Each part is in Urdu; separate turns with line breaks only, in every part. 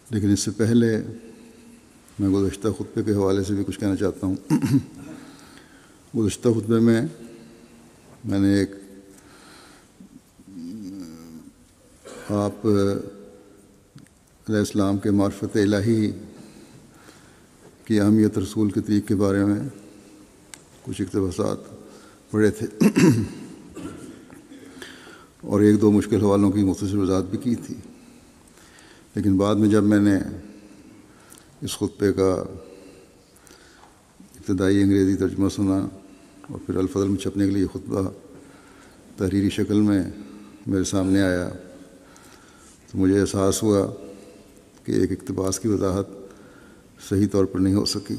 لیکن اس سے پہلے میں گزشتہ خطبے کے حوالے سے بھی کچھ کہنا چاہتا ہوں۔ گزشتہ خطبے میں نے ایک آپ علیہ السلام کے معرفت الہی کی اہمیت رسول کے طریق کے بارے میں کچھ اقتباسات پڑھے تھے اور ایک دو مشکل حوالوں کی مختصر وضاحت بھی کی تھی، لیکن بعد میں جب میں نے اس خطبے کا ابتدائی انگریزی ترجمہ سنا اور پھر الفضل میں چھپنے کے لیے خطبہ تحریری شکل میں میرے سامنے آیا تو مجھے احساس ہوا کہ ایک اقتباس کی وضاحت صحیح طور پر نہیں ہو سکی،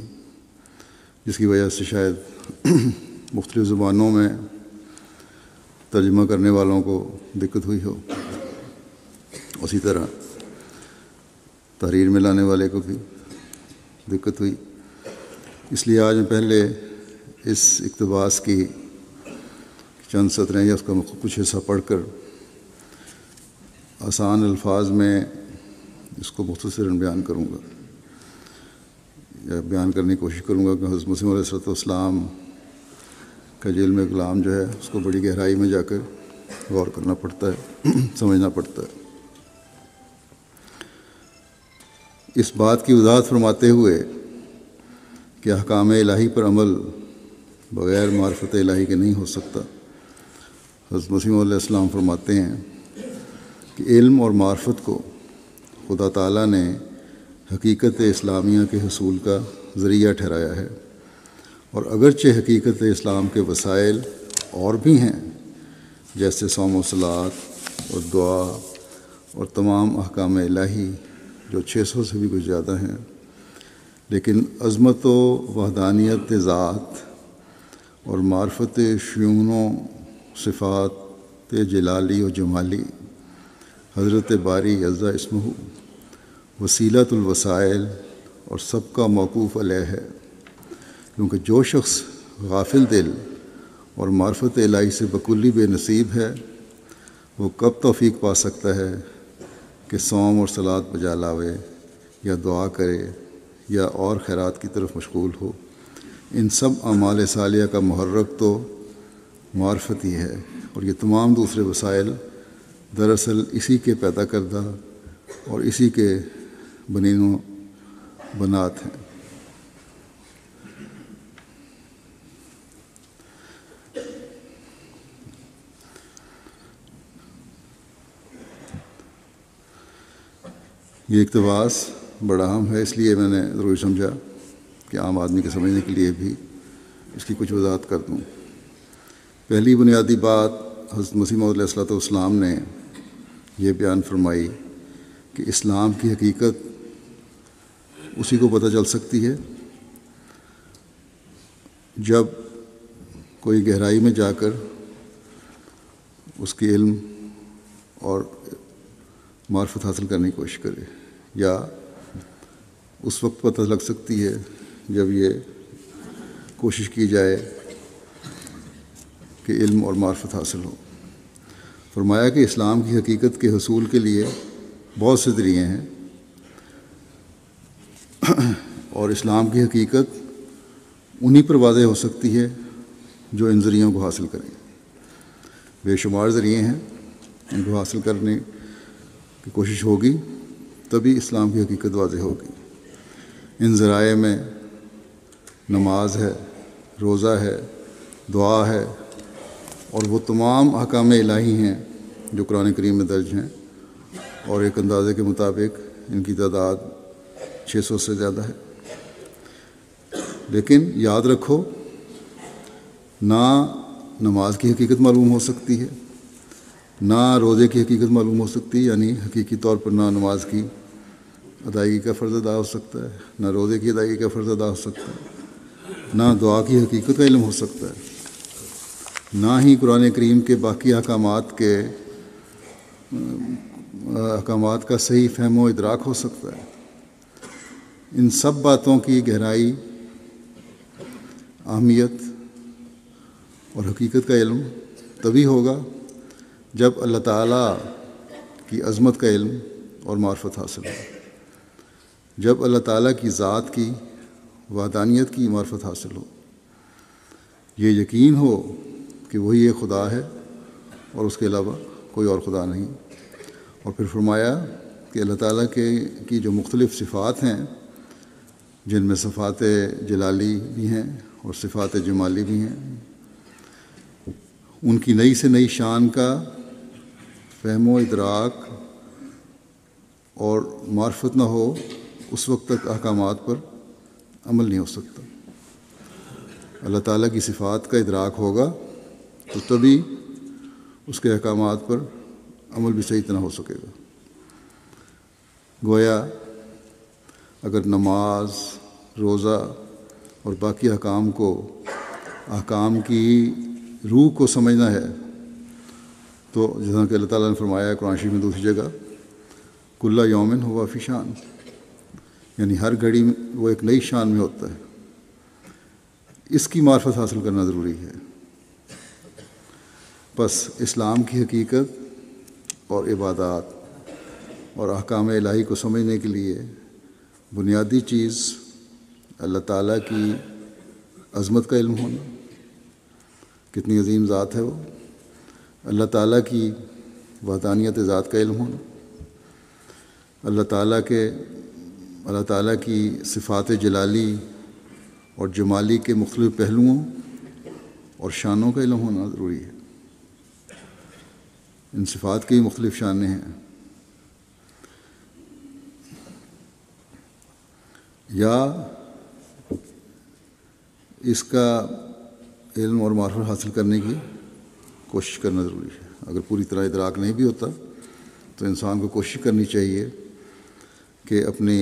جس کی وجہ سے شاید مختلف زبانوں میں ترجمہ کرنے والوں کو دقت ہوئی ہو، اسی طرح تحریر میں لانے والے کو بھی دقت ہوئی۔ اس لیے آج میں پہلے اس اقتباس کی چند سطریں یا اس کا کچھ حصہ پڑھ کر آسان الفاظ میں اس کو مختصراً بیان کروں گا یا بیان کرنے کی کوشش کروں گا کہ حضرت مسیح علیہ السلام کا جو علم کلام جو ہے اس کو بڑی گہرائی میں جا کر غور کرنا پڑتا ہے، سمجھنا پڑتا ہے۔ اس بات کی وضاحت فرماتے ہوئے کہ احکام الہی پر عمل بغیر معرفت الہی کے نہیں ہو سکتا، حضرت مسیح علیہ السلام فرماتے ہیں کہ علم اور معرفت کو خدا تعالیٰ نے حقیقت اسلامیہ کے حصول کا ذریعہ ٹھہرایا ہے، اور اگرچہ حقیقت اسلام کے وسائل اور بھی ہیں جیسے صوم و صلاۃ اور دعا اور تمام احکام الہی جو 600 سے بھی کچھ زیادہ ہیں، لیکن عظمت و وحدانیت ذات اور معرفت شیون و صفات جلالی و جمالی حضرت باری عز اسمہ وسیلۃ الوسائل اور سب کا موقوف علیہ ہے، کیونکہ جو شخص غافل دل اور معرفت الہی سے بکلی بے نصیب ہے وہ کب توفیق پا سکتا ہے کہ صوم اور صلاۃ بجا لاوے یا دعا کرے یا اور خیرات کی طرف مشغول ہو۔ ان سب اعمال صالحہ کا محرک تو معرفت ہی ہے، اور یہ تمام دوسرے وسائل دراصل اسی کے پیدا کردہ اور اسی کے بنین و بنات ہیں۔ یہ اقتباس بڑا اہم ہے، اس لیے میں نے ضروری سمجھا کہ عام آدمی کے سمجھنے کے لیے بھی اس کی کچھ وضاحت کر دوں۔ پہلی بنیادی بات حضرت مسیح موعود علیہ السلام نے یہ بیان فرمائی کہ اسلام کی حقیقت اسی کو پتہ چل سکتی ہے جب کوئی گہرائی میں جا کر اس کی علم اور معرفت حاصل کرنے کی کوشش کرے، یا اس وقت پتہ لگ سکتی ہے جب یہ کوشش کی جائے کہ علم اور معرفت حاصل ہو۔ فرمایا کہ اسلام کی حقیقت کے حصول کے لیے بہت سے ذریعے ہیں، اور اسلام کی حقیقت انہی پر واضح ہو سکتی ہے جو ان ذریعوں کو حاصل کریں۔ بے شمار ذریعے ہیں، ان کو حاصل کرنے کی کوشش ہوگی تبھی اسلام کی حقیقت واضح ہوگی۔ ان ذرائع میں نماز ہے، روزہ ہے، دعا ہے، اور وہ تمام احکام الہی ہیں جو قرآن کریم میں درج ہیں، اور ایک اندازے کے مطابق ان کی تعداد 600 سے زیادہ ہے۔ لیکن یاد رکھو، نہ نماز کی حقیقت معلوم ہو سکتی ہے، نہ روزے کی حقیقت معلوم ہو سکتی، یعنی حقیقی طور پر نہ نماز کی ادائیگی کا فرض ادا ہو سکتا ہے، نہ روزے کی ادائیگی کا فرض ادا ہو سکتا ہے، نہ دعا کی حقیقت کا علم ہو سکتا ہے، نہ ہی قرآن کریم کے باقی احکامات کا صحیح فہم و ادراک ہو سکتا ہے۔ ان سب باتوں کی گہرائی، اہمیت اور حقیقت کا علم تبھی ہوگا جب اللہ تعالیٰ کی عظمت کا علم اور معرفت حاصل ہو۔ جب اللہ تعالیٰ کی ذات کی وحدانیت کی معرفت حاصل ہو، یہ یقین ہو کہ وہی ایک خدا ہے اور اس کے علاوہ کوئی اور خدا نہیں، اور پھر فرمایا کہ اللہ تعالیٰ کی جو مختلف صفات ہیں، جن میں صفات جلالی بھی ہیں اور صفات جمالی بھی ہیں، ان کی نئی سے نئی شان کا فہم و ادراک اور معرفت نہ ہو، اس وقت تک احکامات پر عمل نہیں ہو سکتا۔ اللہ تعالیٰ کی صفات کا ادراک ہوگا تو تبھی اس کے احکامات پر عمل بھی صحیح طرح ہو سکے گا۔ گویا اگر نماز، روزہ اور باقی احکام کی روح کو سمجھنا ہے تو جیسا کہ اللہ تعالیٰ نے فرمایا ہے قرآن شریف میں دوسری جگہ، کل یومن ہوا فی شان، یعنی ہر گھڑی میں وہ ایک نئی شان میں ہوتا ہے۔ اس کی معرفت حاصل کرنا ضروری ہے۔ بس اسلام کی حقیقت اور عبادات اور احکام الہی کو سمجھنے کے لیے بنیادی چیز اللہ تعالیٰ کی عظمت کا علم ہونا، کتنی عظیم ذات ہے وہ، اللہ تعالیٰ کی وحدانیت ذات کا علم ہونا، اللہ تعالیٰ کی صفات جلالی اور جمالی کے مختلف پہلوؤں اور شانوں کا علم ہونا ضروری ہے۔ ان صفات کی مختلف شانیں ہیں، یا اس کا علم اور معرفت حاصل کرنے کی کوشش کرنا ضروری ہے۔ اگر پوری طرح ادراک نہیں بھی ہوتا تو انسان کو کوشش کرنی چاہیے کہ اپنی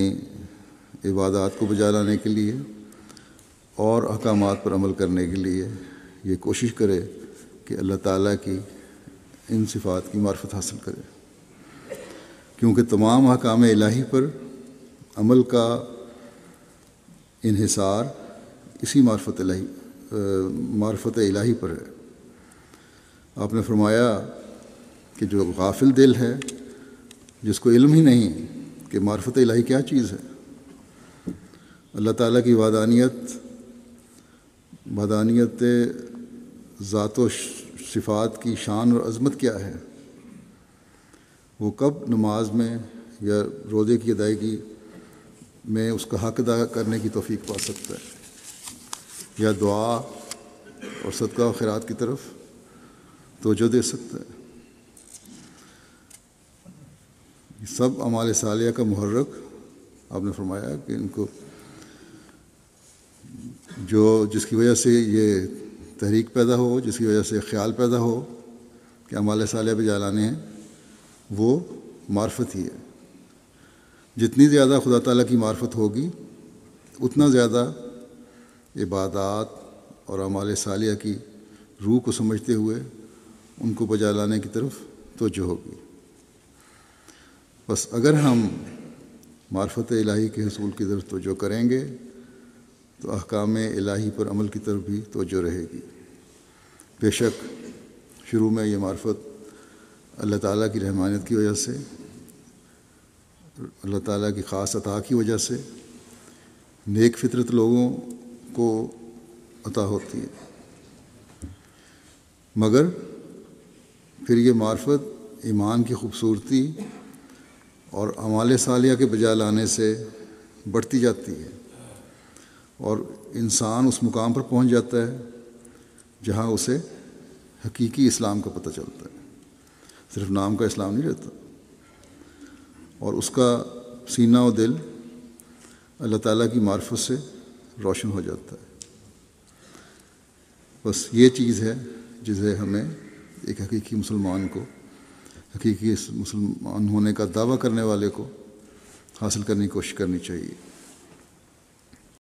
عبادات کو بجا لانے کے لیے اور احکامات پر عمل کرنے کے لیے یہ کوشش کرے کہ اللہ تعالیٰ کی ان صفات کی معرفت حاصل کرے، کیونکہ تمام احکام الہی پر عمل کا انحصار اسی معرفت الہی پر ہے۔ آپ نے فرمایا کہ جو غافل دل ہے، جس کو علم ہی نہیں کہ معرفت الہی کیا چیز ہے، اللہ تعالیٰ کی وحدانیت ذات و صفات کی شان اور عظمت کیا ہے، وہ کب نماز میں یا روزے کی ادائیگی میں اس کا حق ادا کرنے کی توفیق پا سکتا ہے، یا دعا اور صدقہ و خیرات کی طرف توجہ دے سکتا ہے۔ یہ سب اعمال صالحہ کا محرک آپ نے فرمایا کہ ان کو جس کی وجہ سے یہ تحریک پیدا ہو، جس کی وجہ سے خیال پیدا ہو کہ اعمال صالحہ پہ جلانے ہیں، وہ معرفت ہی ہے۔ جتنی زیادہ خدا تعالیٰ کی معرفت ہوگی اتنا زیادہ عبادات اور اعمال صالحہ کی روح کو سمجھتے ہوئے ان کو بجا لانے کی طرف توجہ ہوگی۔ بس اگر ہم معرفت الہی کے حصول کی طرف توجہ کریں گے تو احکام الہی پر عمل کی طرف بھی توجہ رہے گی۔ بے شک شروع میں یہ معرفت اللہ تعالیٰ کی رحمانیت کی وجہ سے، اللہ تعالیٰ کی خاص عطا کی وجہ سے نیک فطرت لوگوں کو عطا ہوتی ہے، مگر پھر یہ معرفت ایمان کی خوبصورتی اور اعمال صالحہ کے بجا لانے سے بڑھتی جاتی ہے، اور انسان اس مقام پر پہنچ جاتا ہے جہاں اسے حقیقی اسلام کا پتہ چلتا ہے، صرف نام کا اسلام نہیں رہتا، اور اس کا سینہ و دل اللہ تعالیٰ کی معرفت سے روشن ہو جاتا ہے۔ بس یہ چیز ہے جسے ہمیں ایک حقیقی مسلمان کو، حقیقی مسلمان ہونے کا دعویٰ کرنے والے کو حاصل کرنے کی کوشش کرنی چاہیے۔